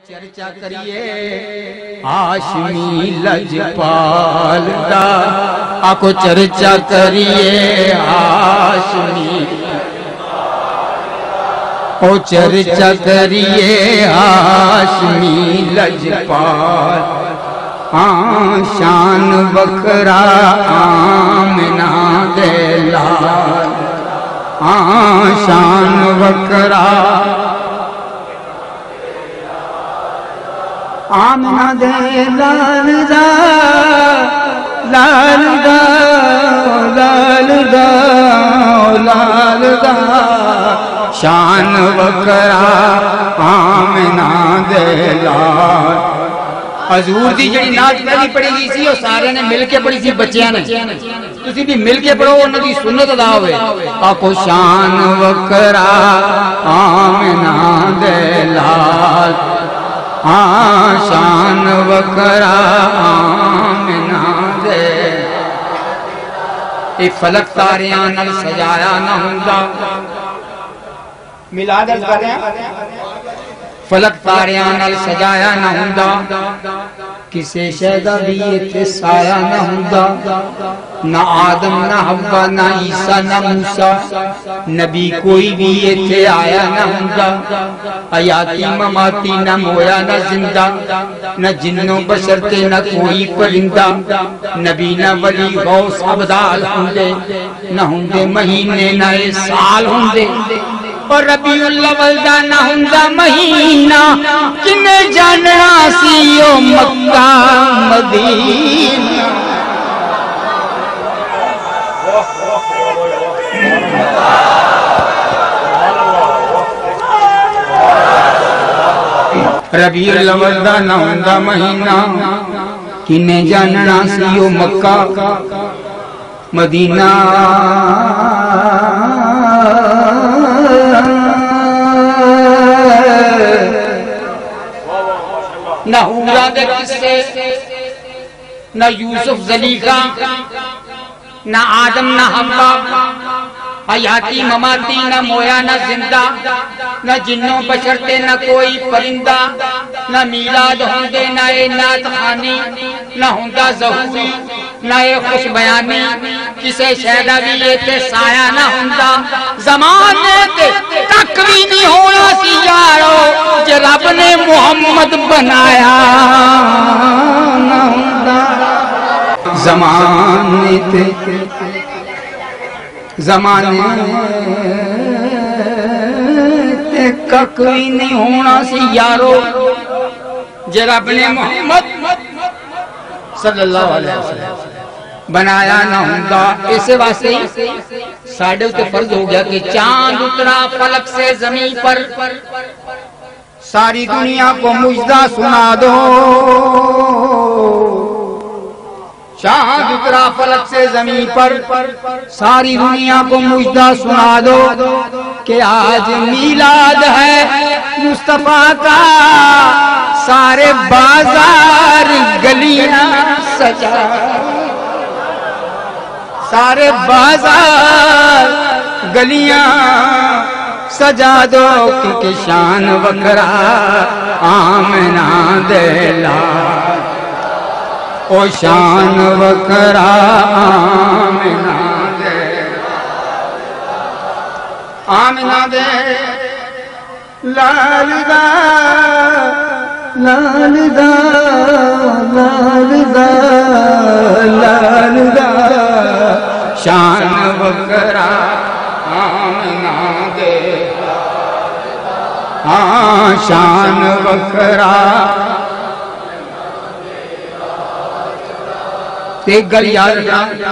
چرچا کریے ہاشمی لجپال دا آکو چرچا کریے ہاشمی او چرچا کریے ہاشمی لجپال شان بکرا آمنہ دے لال شان بکرا آمنہ دے لال دا لال دا لال دا لال دا شان بکرا آمنہ دے لال حضور دی جڑی نعت پڑھی پڑھی گئی سی وہ سارے نے مل کے پڑھی سی بچیاں نے تسی بھی مل کے پڑھو انہوں دی سنت ادا ہوئے آکو شان بکرا آمنہ دے لال شان بکرا آمنہ دے ایک فلک تاریاں نل سجایا نہ ہوندا ملاد عرض کر رہے ہیں فلک تاریاں نل سجایا نہ ہوندا کسے شہدہ بھی اتھے سایہ نہ ہوندا نہ آدم نہ حوا نہ عیسیٰ نہ موسیٰ نبی کوئی بھی اتھے آیا نہ ہوندا حیاتی مماتی نہ مویا نہ زندہ نہ جنوں بشرتے نہ کوئی پرندہ نبی نہ ولی غوث عبدال ہوندے نہ ہوندے مہینے نہ سال ہوندے اور ربیع الاول دا نہ ہوندا مہینہ کنے جاننا سیو مکہ مدینہ ربیع الاول دا نہ ہوندا مہینہ کنے جاننا سیو مکہ مدینہ نہ حورا دے قصے نہ یوسف زلیخہ نہ آدم نہ حوا حیاتی مماتی نہ مویا نہ زندہ نہ جنوں بشرتے نہ کوئی پرندہ نہ میلاد ہوندے نہ نعت خوانی نہ ہوندا ظہوری نہ خوش بیانی کسے شہدہ بھی یہ تے سایہ نہ ہوندا زمانے تے تک بھی نہیں ہونا سی یارو کہ رب نے محمد بنایا نہ ہوندا زمانے تے زمانے تے کک بھی نہیں ہونا سی یارو جے رب نے محمد صلی اللہ علیہ وسلم بنایا نہ ہوندا اسے واسطے ساڑھے اتے فرض ہو گیا کہ چاند اترا فلک سے زمین پر ساری دنیا کو مجدہ سنا دو چاند اترا فلک سے زمین پر ساری دنیا کو مجدہ سنا دو کہ آج میلاد ہے مصطفیٰ کا سارے بازار گلیاں سجا سارے بازار گلیاں سجا دو کیونکہ شان بکرا آمنہ دے لال او شان بکرا آمنہ دے آمنہ دے لال دا لال دا لال دا لال دا شان بکرا آمنہ دے شان بکرا ایک گل یاد رکھنا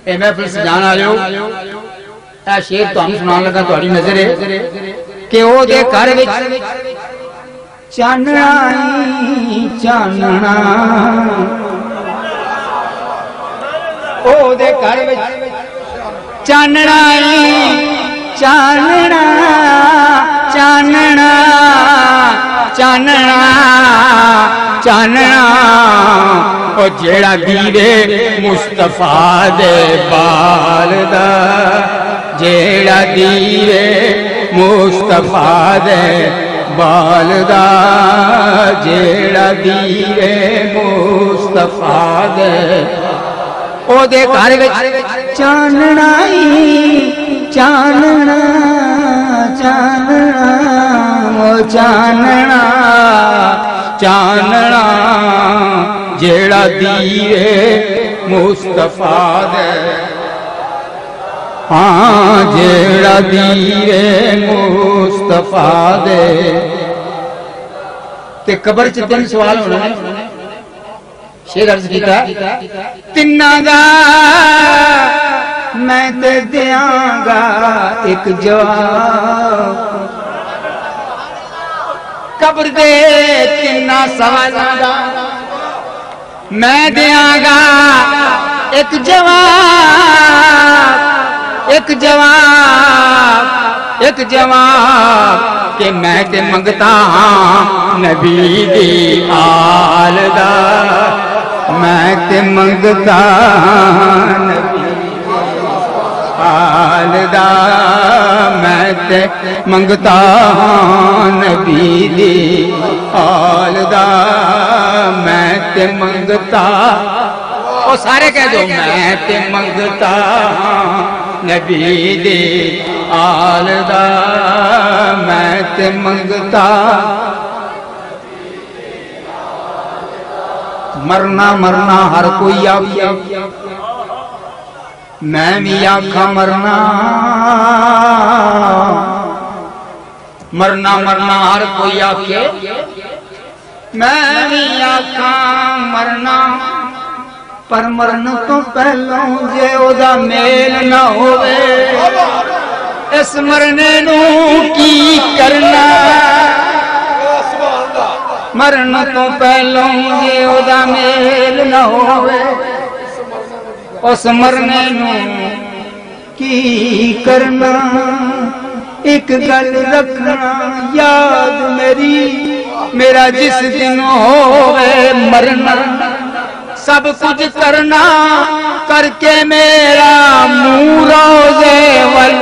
اے محفل سجانا آئے ہو اے شیر تو ہم سنان لگا تو ہری نظر ہے کہ او دے گھر وچ چاننا چاننا او دے گھر وچ چاننا چاننا چاننا چاننا چاننا او جیڑا دیوے مصطفیٰ دے بال دا جیڑا دیوے مصطفیٰ دے والدہ جیڑا دیوے مصطفیٰ دے او دے گھر وچ چاننا ہی چاننا چاننا او چاننا چاننا جیڑا دیوے مصطفیٰ دے ہاں جیڑا دیوے مصطفیٰ دے تے قبر چ تین سوال ہونا ہے شیر عرض کیتا تنہ دا میں تے دیاں گا ایک جواب قبر دے تنہ سوالاں دا میں دیاں گا ایک جواب ایک جواب ایک جواب کہ میں تے منگتا ہاں نبی دی آل دا میں تے منگتا ہاں نبی دی آل دا میں تے منگتا ہاں نبی دی آل دا میں تے منگتا اور سارے کہہ دو میں تے منگتا نبی دی آل دا میں تے منگتا مرنا مرنا ہر کوئی آکھے میں بھی آکھا مرنا مرنا مرنا ہر کوئی آکھے میں بھی آکھا مرنا پر مرن تو پہلوں جے او دا میل نہ ہوئے اس مرنے نو کی کرنا مرن تو پہلوں جے او دا میل نہ ہوئے اس مرنے نو کی کرنا ایک گل رکھنا یاد میری میرا جس دن ہوئے مرنا سب کچھ کرنا کر کے میرا منہ روزے ول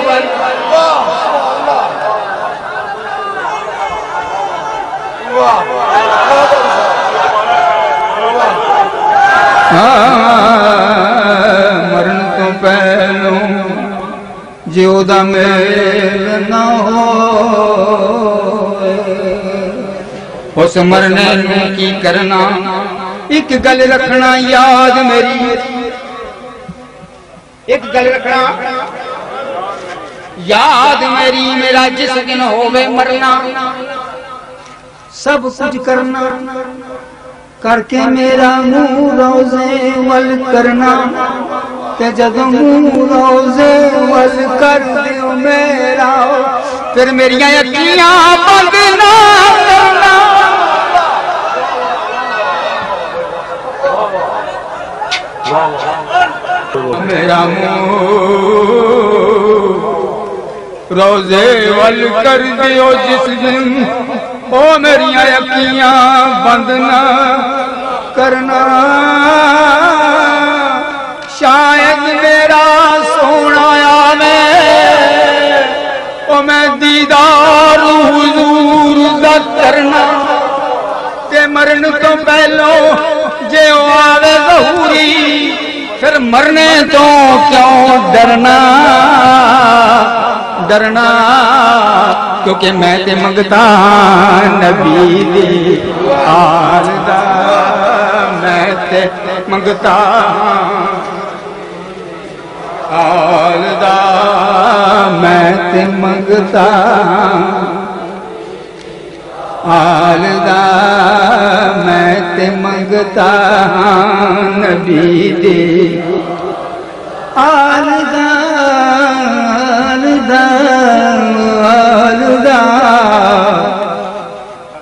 مرن تو پہلوں جو دا میل نہ ہو اس مرنے کی کرنا ایک گل رکھنا یاد میری ایک گل رکھنا یاد میری میرا جس دن ہوئے مرنا سب کچھ کرنا کر کے میرا منہ روزے ول کرنا کہ جب منہ روزے ول کر دیو میرا پھر میری اکھیاں بند نہ کرنا میرا منہ روزے ول کر دیو جس دن او میری اکھیاں بند نہ کرنا شاید میرا سونا آوے او میں دیدار حضور دا کرنا تے مرن تو پہلو جے او آوے ظہوری پھر مرنے تو کیوں ڈرنا ڈرنا کیونکہ میں تے منگتا نبی دی آل دا میں تے منگتا آل دا میں تے منگتا آل دا میں تے منگتا نبی دی آل دا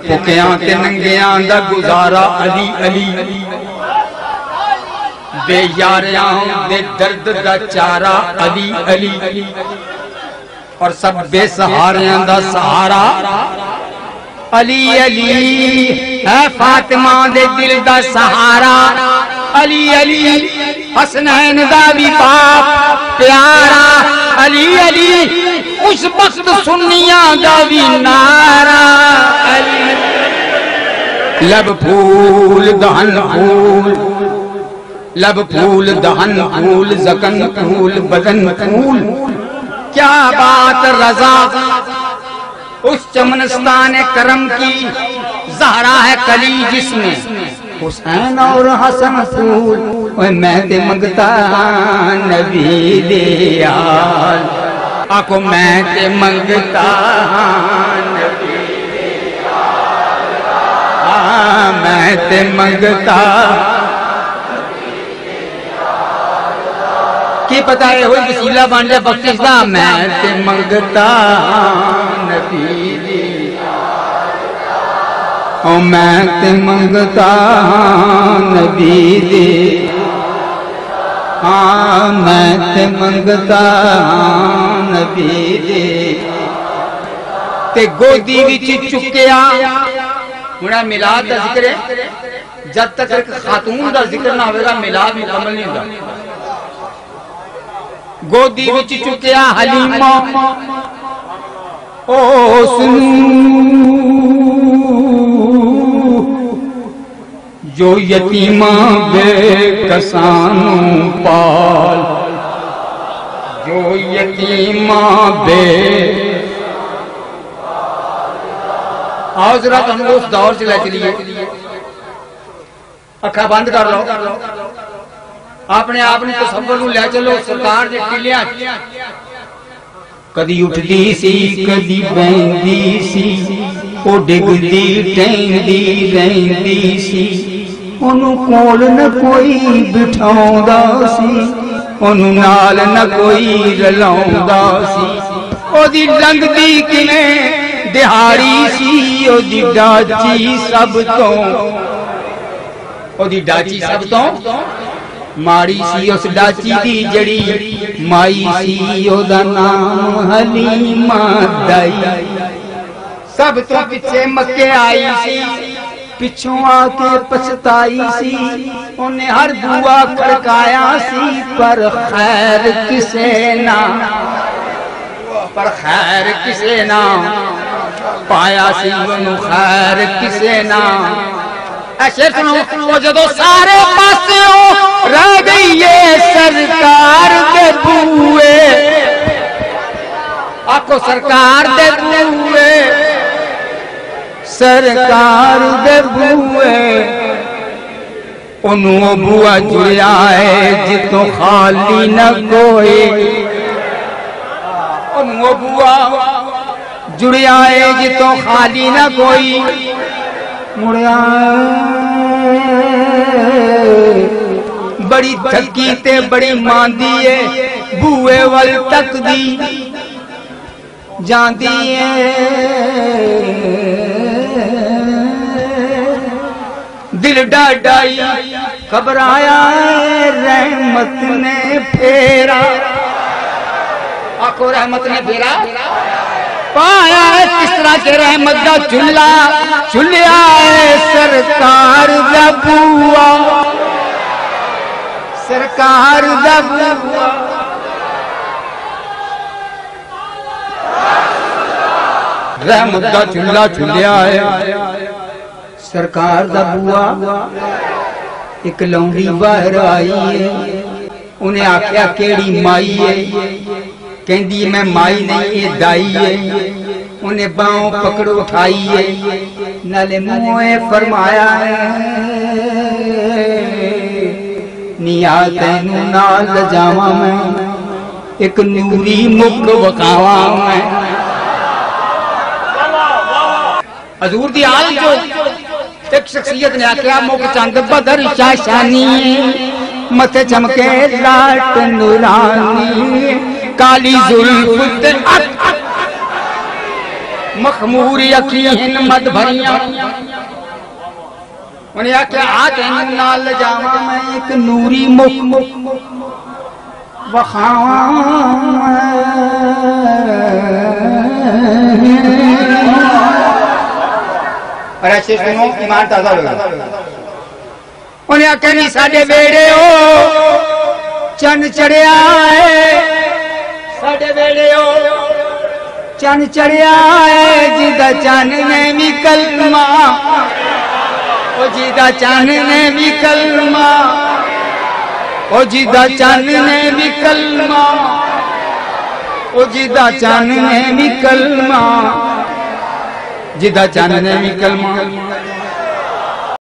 پکیاں تے ننگیاں دا گزارا علی علی بے یاریاں دے درد دا چارہ علی علی اور سب بے سہاریاں دا سہارا علی علی ہے فاطمہ دے دل دا سہارا علی علی حسنین دا بھی باپ پیارا علی علی اس وقت سنیاں دا بھی نعرہ لب پھول دہن پھول لب پھول دہن پھول زکن پھول بدن پھول کیا بات رضا اس چمنستان کرم کی زہرا ہے کلی جس میں حسین اور حسن پھول میں تے منگتا نبی دیال آکو میں تے منگتا نبی دیال میں تے منگتا کی پتہ ہے ہوئی وسیلہ بان لے بخشش دا میں تے منگتا نبی دیال او میں تے منگتا نبی دی ہاں میں تے منگتا نبی دی تے گودی وچ چکیا ہنا میلاد دا ذکر ہے جب تک ایک خاتون دا ذکر نہ ہوئے گا میلاد مکمل نہیں ہوگا گودی وچ چکیا حلیمہ او سنو جو یتیمہ بے کسانوں پال جو یتیمہ بے آؤ ذرا تو ہم اس دور سے لے چلیے اکھا بند کر لو اپنے آپ نے تصور لے چلو سرکار دے قلعے کدی اٹھدی سی کدی بہندی سی او ڈگدی ٹہندی رہندی سی انہوں کول نہ کوئی بٹھاؤندا سی انہوں نال نہ کوئی رلاؤندا سی او دی لنگ دی کنے دہاڑی سی او دی ڈاچی سب تو او دی ڈاچی سب تو ماری سی اس ڈاچی دی جڑی مائی سی او دا نام حلیمہ دائی سب تو پچھے مکے آئی سی پچھوں آکے پچھتائی سی انہیں ہر دعا کھڑکایا سی پر خیر کسے نہ پایا سی انہوں خیر کسے نہ ایسے سنو وہ جدو سارے پاسوں رہ گئی یہ سرکار دے بوئے آپ کو سرکار دے بوئے سرکار دے بوئے انہوں بوئے جڑیا ہے جتوں خالی نہ کوئی انہوں بوئے جڑیا ہے جتوں خالی نہ کوئی مڑیا بڑی تھکی تے بڑی ماندی ہے بوئے وال تک دی جاندی ہے دل ڈاڈائی گھبرایا رحمت نے پھیرا آکو رحمت نے پھیرا پایا ہے کس طرح کے رحمت دا چلیا ہے سرکار دا بوا سرکار دا بوا رحمت دا چلیا ہے سرکار دا بوا ایک لونڈی باہر آئی ہے انہیں آکھیا کیڑی مائی ہے کہندی میں مائی نہیں یہ دائی ہے انہیں باؤں پکڑ اٹھائی ہے نالے موئے فرمایا ہے نیاتینوں نال جاواں میں ایک نوری مک وکاواں میں حضور دی آل جو ایک شخصیت نے آکھیا موک چاند بدر شاشانی متھے چمکے لاٹ نورانی کالی ظلفت مخموری اکھیہن مد بھریاں انہیں آکھیا آتین نال جاواں میں ایک نوری مک وخاواں اور ایسے سنو ایمان تازہ لگا انہیں آکھیا نہیں ساڑھے بیڑے ہو چند چڑھیا ہے ساڑھے بیڑے ہو چن چڑھیا ہے جدا چن نے بھی کلمہ او جدا چن نے بھی کلمہ او جدا چن نے بھی کلمہ او جدا چن نے بھی کلمہ جدا چن نے بھی کلمہ